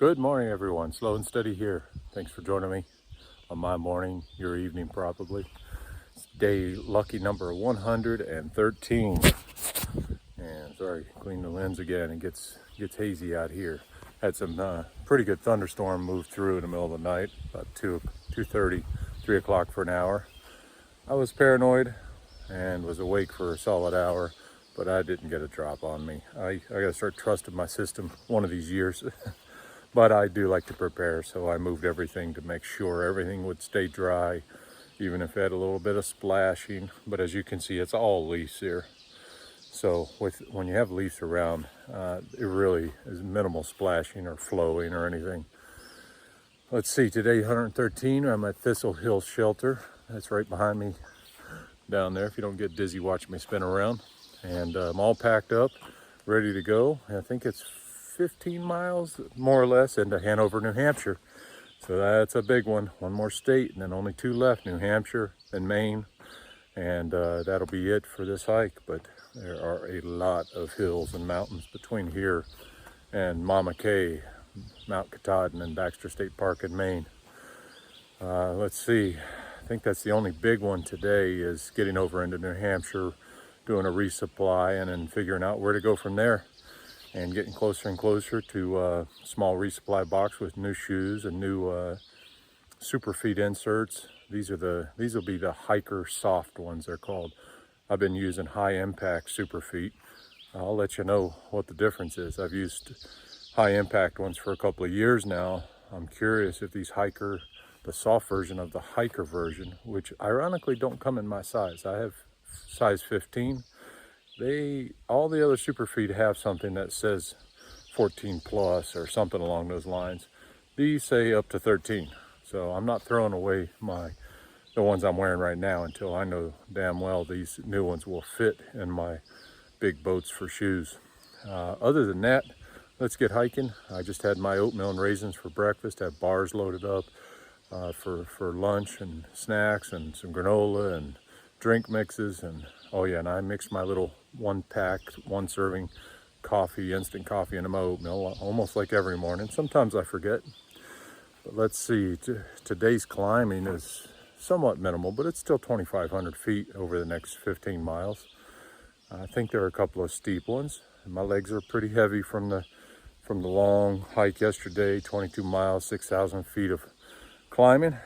Good morning, everyone. Slow and steady here. Thanks for joining me on my morning, your evening probably. It's day lucky number 113. And sorry, clean the lens again. It gets hazy out here. Had some pretty good thunderstorm move through in the middle of the night, about 2:30, 3 o'clock for an hour. I was paranoid and was awake for a solid hour, but I didn't get a drop on me. I gotta start trusting my system one of these years. But I do like to prepare, so I moved everything to make sure everything would stay dry, even if it had a little bit of splashing. But as you can see, it's all leaves here. So when you have leaves around, it really is minimal splashing or flowing or anything. Let's see, today 113, I'm at Thistle Hill Shelter. That's right behind me down there, if you don't get dizzy watching me spin around. And I'm all packed up, ready to go. I think it's 15 miles, more or less, into Hanover, New Hampshire. So that's a big one. One more state, and then only 2 left, New Hampshire and Maine. And that'll be it for this hike. But there are a lot of hills and mountains between here and Mama Kay, Mount Katahdin, and Baxter State Park in Maine. Let's see. I think that's the only big one today is getting over into New Hampshire, doing a resupply, and then figuring out where to go from there. And getting closer and closer to a small resupply box with new shoes and new super feet inserts. These will be the hiker soft ones, they're called. I've been using high impact super feet. I'll let you know what the difference is. I've used high impact ones for a couple of years now. I'm curious if these the soft version of the hiker version, which ironically don't come in my size. I have size 15. All the other super feet have something that says 14 plus or something along those lines. These say up to 13. So I'm not throwing away the ones I'm wearing right now until I know damn well these new ones will fit in my big boats for shoes. Other than that, let's get hiking. I just had my oatmeal and raisins for breakfast. I have bars loaded up for lunch and snacks and some granola and drink mixes. And oh yeah, and I mixed my little 1-pack, 1-serving coffee, instant coffee into my oatmeal, almost like every morning. Sometimes I forget. But let's see, today's climbing is somewhat minimal, but it's still 2,500 feet over the next 15 miles. I think there are a couple of steep ones. My legs are pretty heavy from the long hike yesterday, 22 miles, 6,000 feet of climbing.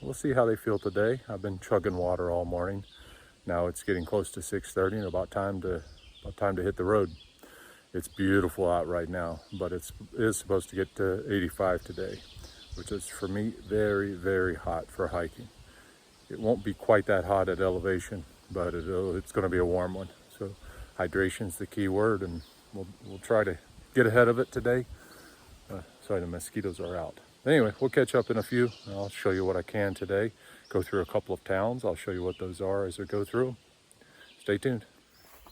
We'll see how they feel today. I've been chugging water all morning. Now it's getting close to 6:30 and about time to hit the road. It's beautiful out right now, but it is supposed to get to 85 today, which is for me very, very hot for hiking. It won't be quite that hot at elevation, but it's going to be a warm one. So hydration is the key word, and we'll try to get ahead of it today. Sorry, the mosquitoes are out. Anyway, we'll catch up in a few. I'll show you what I can today. Go through a couple of towns. I'll show you what those are as I go through. Stay tuned.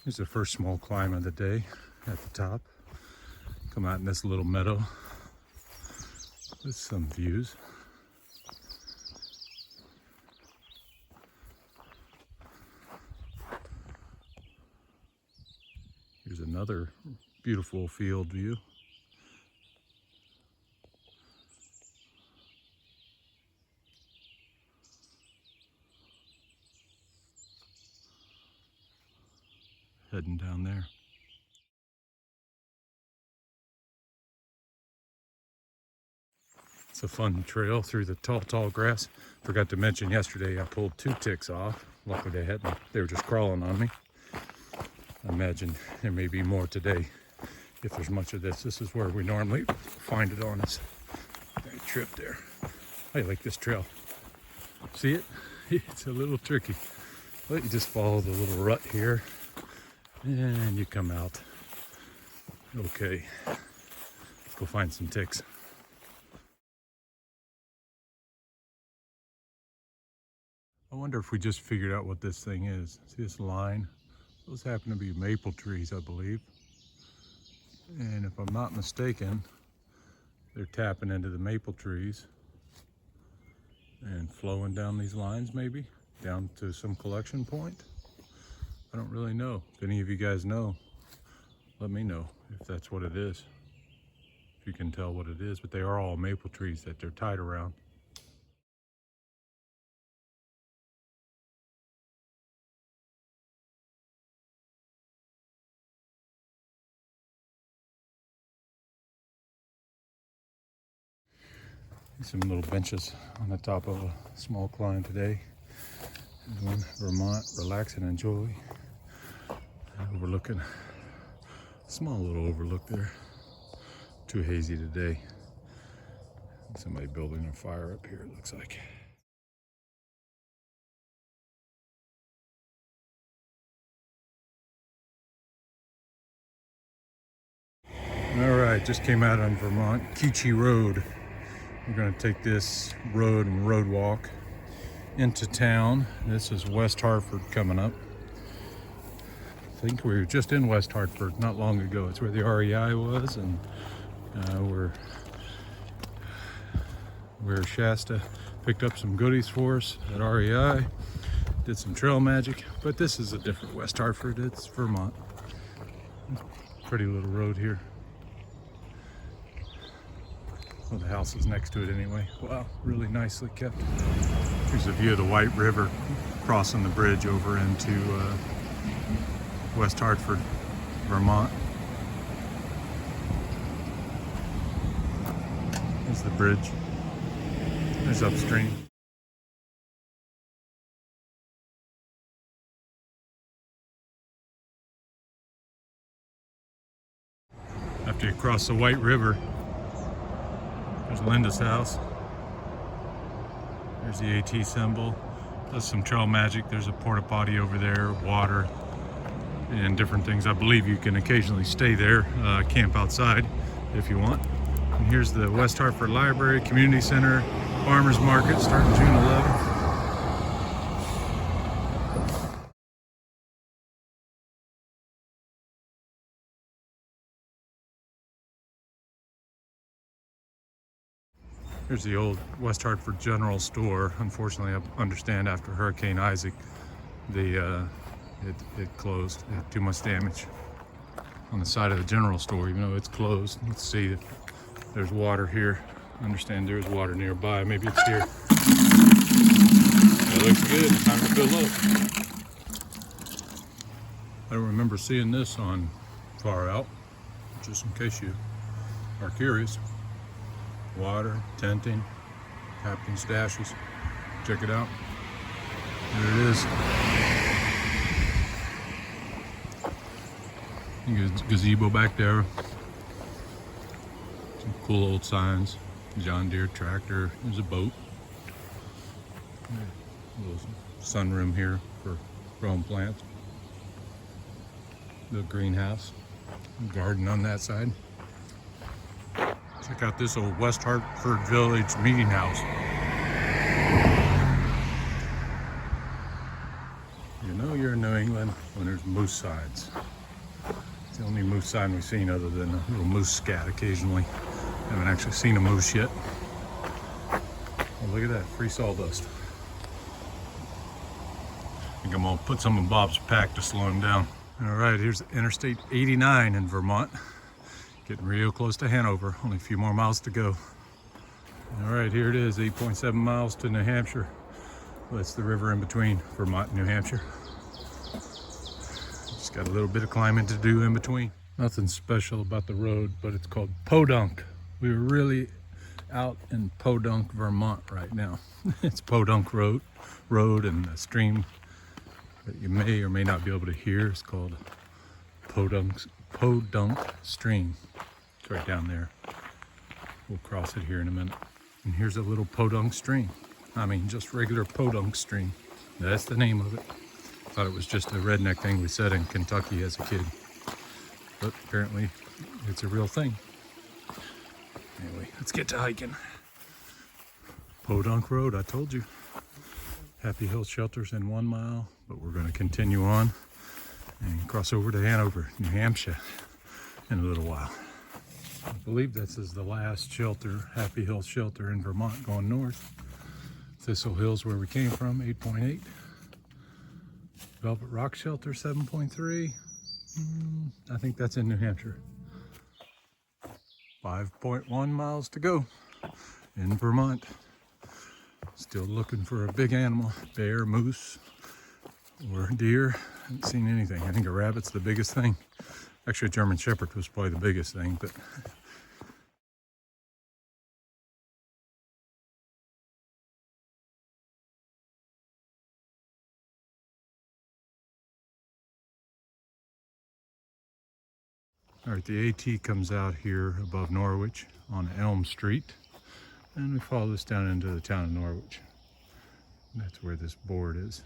Here's the first small climb of the day at the top. Come out in this little meadow with some views. Here's another beautiful field view. Heading down there. It's a fun trail through the tall grass. Forgot to mention yesterday I pulled 2 ticks off. Luckily they were just crawling on me. I imagine there may be more today if there's much of this. This is where we normally find it on us. I tripped there. I like this trail. See it? It's a little tricky. But you just follow the little rut here and you come out. Okay, let's go find some ticks. I wonder if we just figured out what this thing is. See this line? Those happen to be maple trees, I believe. And if I'm not mistaken, they're tapping into the maple trees and flowing down these lines, maybe down to some collection point. I don't really know. If any of you guys know, let me know if that's what it is. if you can tell what it is, but they are all maple trees that they're tied around. Some little benches on the top of a small climb today. Doing Vermont, relax and enjoy. Overlooking a small little overlook there. Too hazy today. Somebody building a fire up here, it looks like. All right, just came out on Vermont, Keachie Road. We're gonna take this road and road walk into town. This is West Hartford coming up. I think we were just in West Hartford not long ago. It's where the REI was, and where Shasta picked up some goodies for us at REI. Did some trail magic, but this is a different West Hartford. It's Vermont. Pretty little road here. Well, the house is next to it anyway. Wow, really nicely kept. Here's a view of the White River crossing the bridge over into West Hartford, Vermont. There's the bridge. There's upstream. After you cross the White River, there's Linda's house. There's the AT symbol. Does some trail magic. There's a porta potty over there, water, and different things. I believe you can occasionally stay there, camp outside if you want. And here's the West Hartford Library, Community Center, Farmers Market starting June 11th. Here's the old West Hartford General Store. Unfortunately, I understand after Hurricane Isaac, it closed. It had too much damage on the side of the general store, even though it's closed. Let's see if there's water here. I understand there's water nearby. Maybe it's here. That looks good. Time to fill up. I don't remember seeing this on Far Out, just in case you are curious. Water, tenting, captain's stashes. Check it out. There it is. Gazebo back there. Some cool old signs. John Deere tractor. There's a boat. A little sunroom here for growing plants. The greenhouse. Garden on that side. Check out this old West Hartford Village meeting house. You know you're in New England when there's moose signs. It's the only moose sign we've seen other than a little moose scat occasionally. Haven't actually seen a moose yet. Oh, look at that, free sawdust. I think I'm gonna put some in Bob's pack to slow him down. All right, here's Interstate 89 in Vermont. Getting real close to Hanover, only a few more miles to go. All right, here it is, 8.7 miles to New Hampshire. Well, that's the river in between Vermont and New Hampshire. Just got a little bit of climbing to do in between. Nothing special about the road, but it's called Podunk. We're really out in Podunk, Vermont right now. It's Podunk Road and a stream that you may or may not be able to hear. It's called Podunk Stream. It's right down there. We'll cross it here in a minute. And here's a little Podunk stream. I mean, just regular Podunk stream. That's the name of it. Thought it was just a redneck thing we said in Kentucky as a kid. But apparently it's a real thing. Anyway, let's get to hiking. Podunk Road, I told you. Happy Hill Shelters in 1 mile, but we're going to continue on and cross over to Hanover, New Hampshire in a little while. I believe this is the last shelter, Happy Hill Shelter in Vermont going north. Thistle Hill's where we came from, 8.8. Velvet Rock Shelter, 7.3. I think that's in New Hampshire. 5.1 miles to go in Vermont. Still looking for a big animal, bear, moose, or deer. Haven't seen anything. I think a rabbit's the biggest thing. Actually, a German Shepherd was probably the biggest thing, but all right, the AT comes out here above Norwich on Elm Street, and we follow this down into the town of Norwich. And that's where this board is.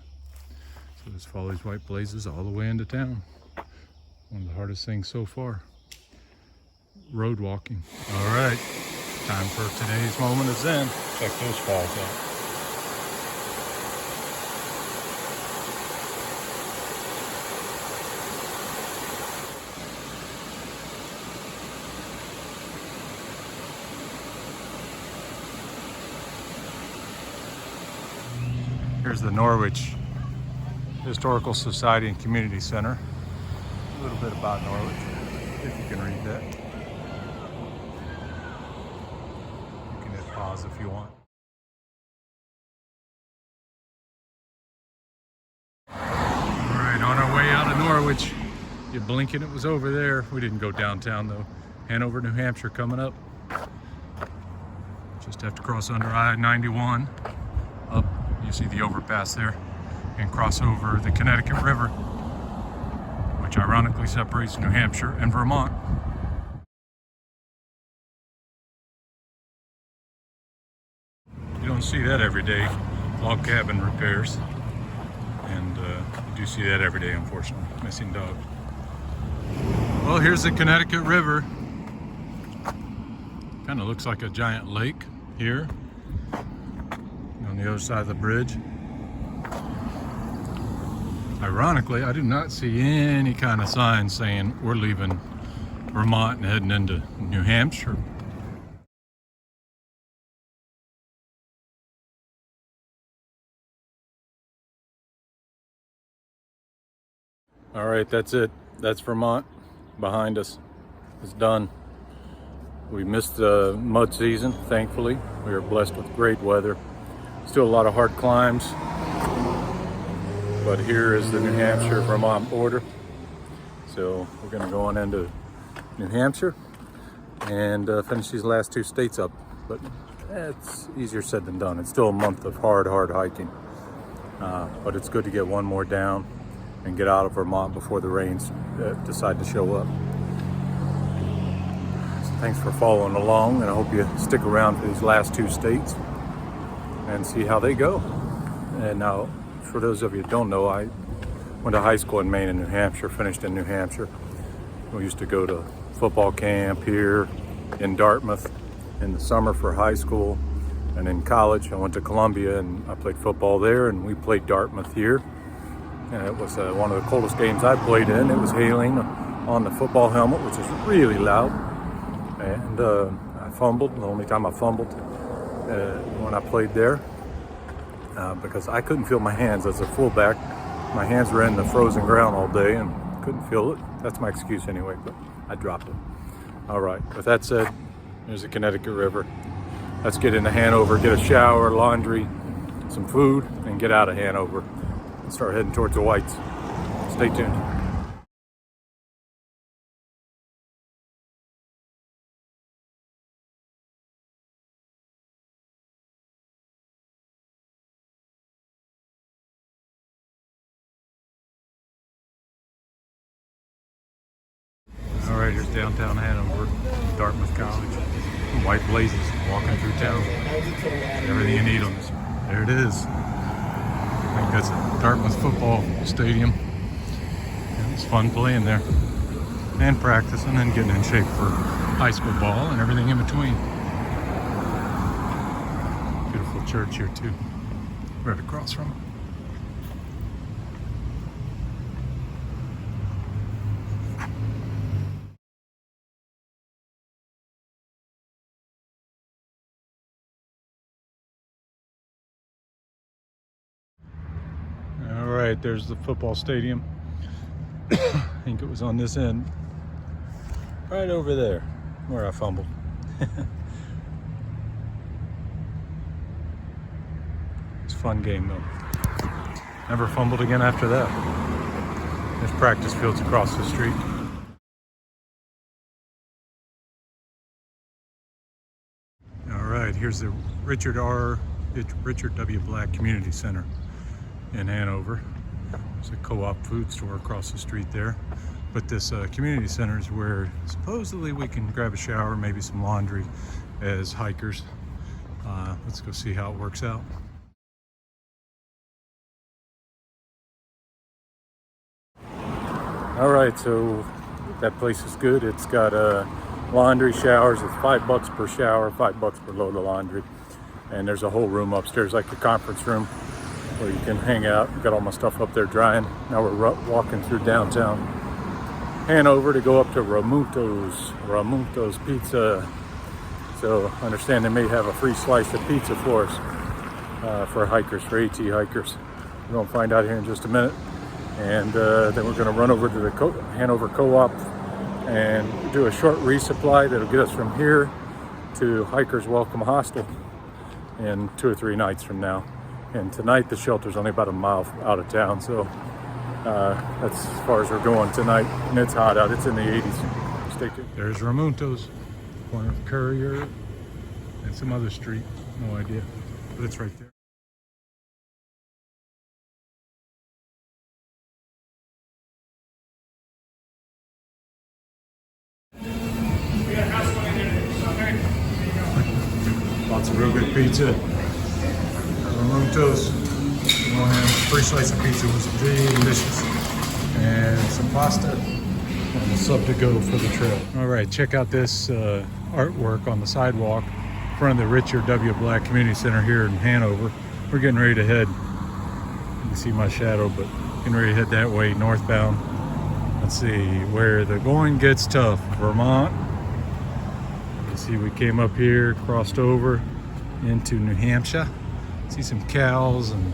So just follow these white blazes all the way into town. One of the hardest things so far. Road walking. All right, time for today's moment of Zen. Check those falls out. Here's the Norwich Historical Society and Community Center. A little bit about Norwich, if you can read that. You can hit pause if you want. All right, on our way out of Norwich. You blink and it was over there. We didn't go downtown though. Hanover, New Hampshire coming up. Just have to cross under I-91 up. You see the overpass there, and cross over the Connecticut River, which ironically separates New Hampshire and Vermont. You don't see that every day, log cabin repairs, and you do see that every day, unfortunately. Missing dog. Well, here's the Connecticut River. Kind of looks like a giant lake here on the other side of the bridge. Ironically, I do not see any kind of sign saying we're leaving Vermont and heading into New Hampshire. All right, that's it. That's Vermont behind us. It's done. We missed the mud season, thankfully. We were blessed with great weather. Still a lot of hard climbs, but here is the New Hampshire-Vermont border. So we're gonna go on into New Hampshire and finish these last two states up. But it's easier said than done. It's still a month of hard hiking. But it's good to get one more down and get out of Vermont before the rains decide to show up. So thanks for following along, and I hope you stick around for these last two states and see how they go. And now, for those of you who don't know, I went to high school in Maine and New Hampshire, finished in New Hampshire. We used to go to football camp here in Dartmouth in the summer for high school. And in college, I went to Columbia and I played football there, and we played Dartmouth here. And it was one of the coldest games I played in. It was hailing on the football helmet, which is really loud. And I fumbled, the only time I fumbled when I played there, because I couldn't feel my hands as a fullback. My hands were in the frozen ground all day and couldn't feel it. That's my excuse anyway, but I dropped it. All right, with that said, there's the Connecticut River. Let's get into Hanover, get a shower, laundry, some food, and get out of Hanover and start heading towards the Whites. Stay tuned. All right, here's downtown Hanover, Dartmouth College. White blazes walking through town. Everything you need on this. There it is. I think that's a Dartmouth football stadium. And it's fun playing there and practicing and getting in shape for high school ball and everything in between. Beautiful church here too, right across from it. All right, there's the football stadium. I think it was on this end. Right over there, where I fumbled. It's a fun game though. Never fumbled again after that. There's practice fields across the street. All right, here's the Richard W. Black Community Center in Hanover. There's a co-op food store across the street there. But this community center is where supposedly we can grab a shower, maybe some laundry as hikers. Let's go see how it works out. All right, so that place is good. It's got laundry showers. It's $5 per shower, $5 per load of laundry. And there's a whole room upstairs, like a conference room, where you can hang out. Got all my stuff up there drying. Now we're walking through downtown Hanover to go up to Ramunto's Pizza. So I understand they may have a free slice of pizza for us, for hikers, for AT hikers. We're gonna find out here in just a minute. And then we're gonna run over to the Hanover Co-op and do a short resupply that'll get us from here to Hikers Welcome Hostel in 2 or 3 nights from now. And tonight the shelter's only about a mile out of town, so that's as far as we're going tonight. And it's hot out, it's in the 80s. Stay tuned. There's Ramunto's, corner of Courier and some other street, no idea, but it's right there. Lots of real good pizza. Ramunto's. Free slice of pizza was delicious. And some pasta and a sub to go for the trail. All right, check out this artwork on the sidewalk in front of the Richard W. Black Community Center here in Hanover. We're getting ready to head. You can see my shadow, but getting ready to head that way, northbound. Let's see, where the going gets tough. Vermont. You see, we came up here, crossed over into New Hampshire. See some cows and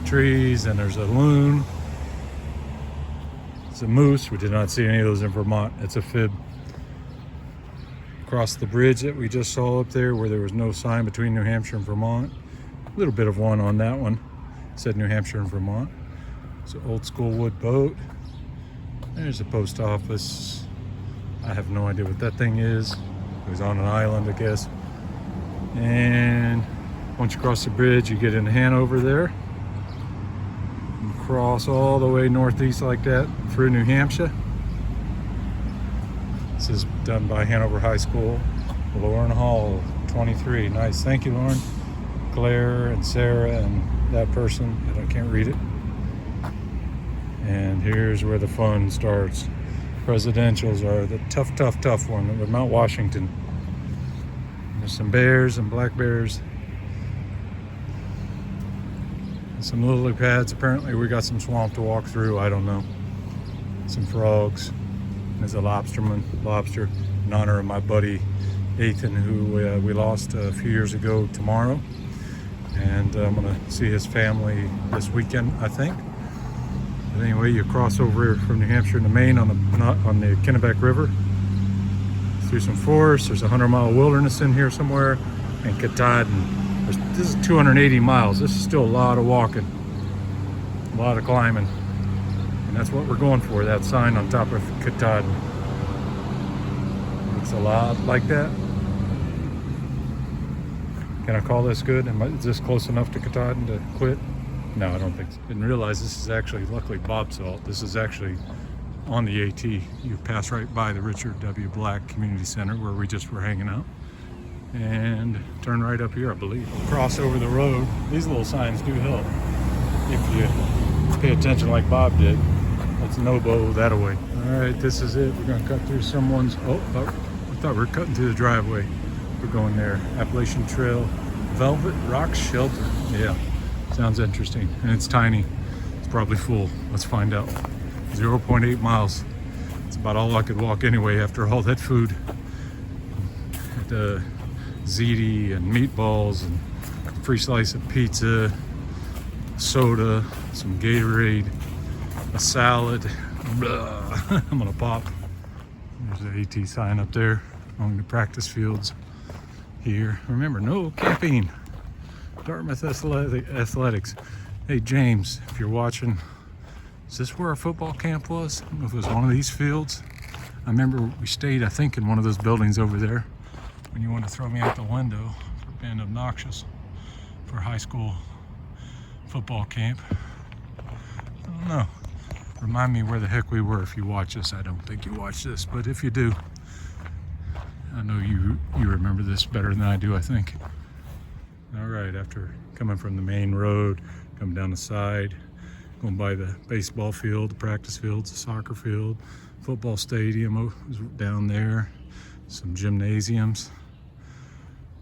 trees, and there's a loon. It's a moose. We did not see any of those in Vermont. It's a fib. Across the bridge that we just saw up there where there was no sign between New Hampshire and Vermont. A little bit of one on that one. It said New Hampshire and Vermont. It's an old school wood boat. There's a post office. I have no idea what that thing is. It was on an island, I guess. And once you cross the bridge, you get into Hanover there. You cross all the way northeast like that through New Hampshire. This is done by Hanover High School. Lauren Hall, 23. Nice, thank you, Lauren. Claire and Sarah and that person, I can't read it. And here's where the fun starts. Presidentials are the tough one with Mount Washington. There's some bears and black bears. And some lily pads. Apparently we got some swamp to walk through, I don't know. Some frogs. There's a lobster in honor of my buddy Ethan, who we lost a few years ago tomorrow. And I'm gonna see his family this weekend, I think. But anyway, you cross over from New Hampshire into Maine on the Kennebec River. Through some forest. There's a 100-mile wilderness in here somewhere. And Katahdin. This is 280 miles. This is still a lot of walking. A lot of climbing. And that's what we're going for, that sign on top of Katahdin. Looks a lot like that. Can I call this good? Is this close enough to Katahdin to quit? No, I don't think so. Didn't realize this is actually, luckily, Bob Salt. This is actually on the AT. You pass right by the Richard W. Black Community Center where we just were hanging out. And turn right up here, I believe. Cross over the road. These little signs do help if you pay attention like Bob did. Let's no-bow that away. All right, this is it. We're gonna cut through someone's, I thought we were cutting through the driveway. We're going there. Appalachian Trail, Velvet Rock Shelter. Yeah, sounds interesting. And it's tiny. It's probably full. Let's find out. 0.8 miles. It's about all I could walk anyway after all that food. The ziti and meatballs and free slice of pizza, soda, some Gatorade, a salad. I'm gonna pop. There's the AT sign up there. along the practice fields here. Remember, no camping. Dartmouth Athletics. Hey James, if you're watching, is this where our football camp was? I don't know if it was one of these fields. I remember we stayed, I think, in one of those buildings over there when you want to throw me out the window for being obnoxious for high school football camp. I don't know. Remind me where the heck we were if you watch this. I don't think you watch this, but if you do, I know you remember this better than I do, I think. All right, after coming from the main road, coming down the side, going by the baseball field, the practice fields, the soccer field, football stadium was down there, some gymnasiums.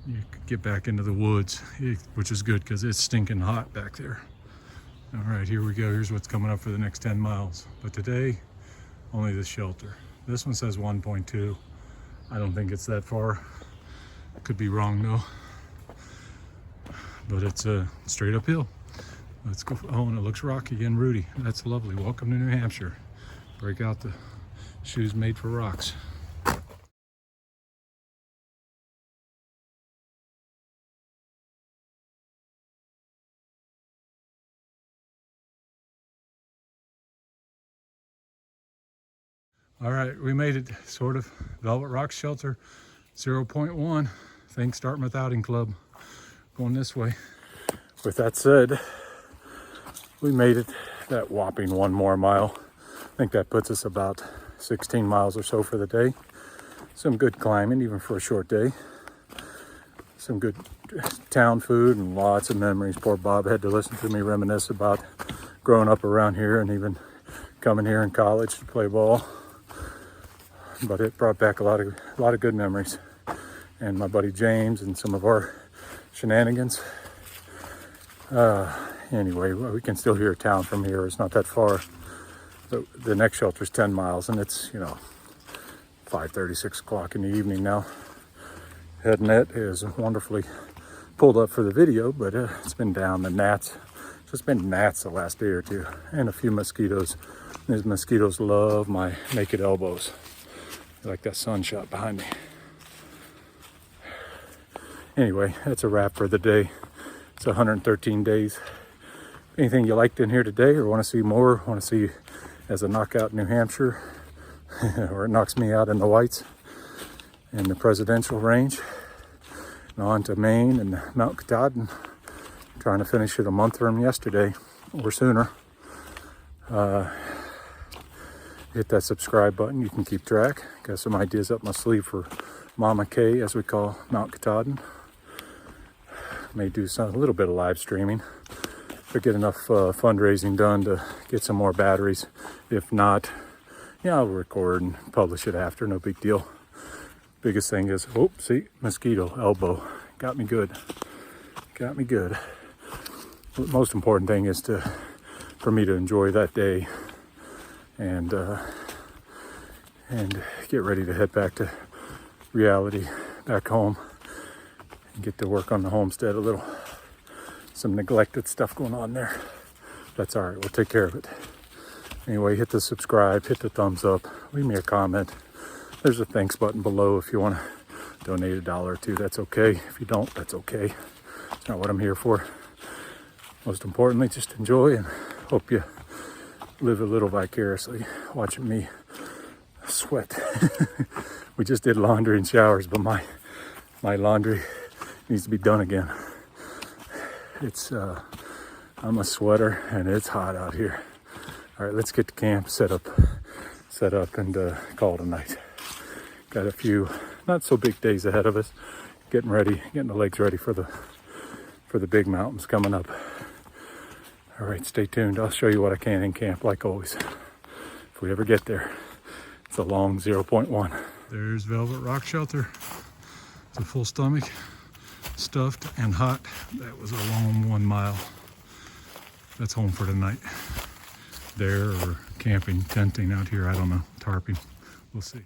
You could get back into the woods, which is good because it's stinking hot back there. All right, here we go. Here's what's coming up for the next 10 miles. But today, only the shelter. This one says 1.2. I don't think it's that far. Could be wrong though. But it's a straight uphill. Let's go. Oh, and it looks rocky and rooty. That's lovely. Welcome to New Hampshire. Break out the shoes made for rocks. All right, we made it, sort of. Velvet Rock Shelter, 0.1. Thanks, Dartmouth Outing Club. Going this way. With that said, we made it that whopping 1 more mile. I think that puts us about 16 miles or so for the day. Some good climbing, even for a short day. Some good town food and lots of memories. Poor Bob had to listen to me reminisce about growing up around here and even coming here in college to play ball. But it brought back a lot of good memories. And my buddy James and some of our shenanigans. Anyway, we can still hear town from here. It's not that far. The next shelter is 10 miles, and it's, 5:30, 6 o'clock in the evening now. Head net is wonderfully pulled up for the video, but it's been down. The gnats, just been gnats the last day or two, and a few mosquitoes. These mosquitoes love my naked elbows. They like that sunshot behind me. Anyway, that's a wrap for the day. It's 113 days. Anything you liked in here today or want to see more, want to see as a knockout New Hampshire, or it knocks me out in the whites in the presidential range, and on to Maine and Mount Katahdin. Trying to finish it a month from yesterday or sooner. Hit that subscribe button. You can keep track. Got some ideas up my sleeve for Mama K, as we call Mount Katahdin. May do a little bit of live streaming, but get enough fundraising done to get some more batteries. If not, I'll record and publish it after. No big deal. Biggest thing is, see, mosquito elbow. Got me good. Got me good. The most important thing is for me to enjoy that day and get ready to head back to reality, back home, and get to work on the homestead a little. Some neglected stuff going on there. That's all right, we'll take care of it. Anyway, hit the subscribe, hit the thumbs up, leave me a comment. There's a thanks button below if you want to donate $1 or $2. That's okay. If you don't, that's okay. It's not what I'm here for. Most importantly, just enjoy, and hope you live a little vicariously watching me sweat. We just did laundry and showers, but my laundry needs to be done again. It's I'm a sweater and it's hot out here. All right, let's get to camp, set up and call it a night. Got a few not so big days ahead of us. Getting the legs ready for the big mountains coming up. All right, stay tuned. I'll show you what I can in camp, like always. If we ever get there. It's a long 0.1. There's Velvet Rock Shelter. It's a full stomach, stuffed and hot. That was a long 1 mile. That's home for tonight. There, or camping, tenting out here, I don't know, tarping. We'll see.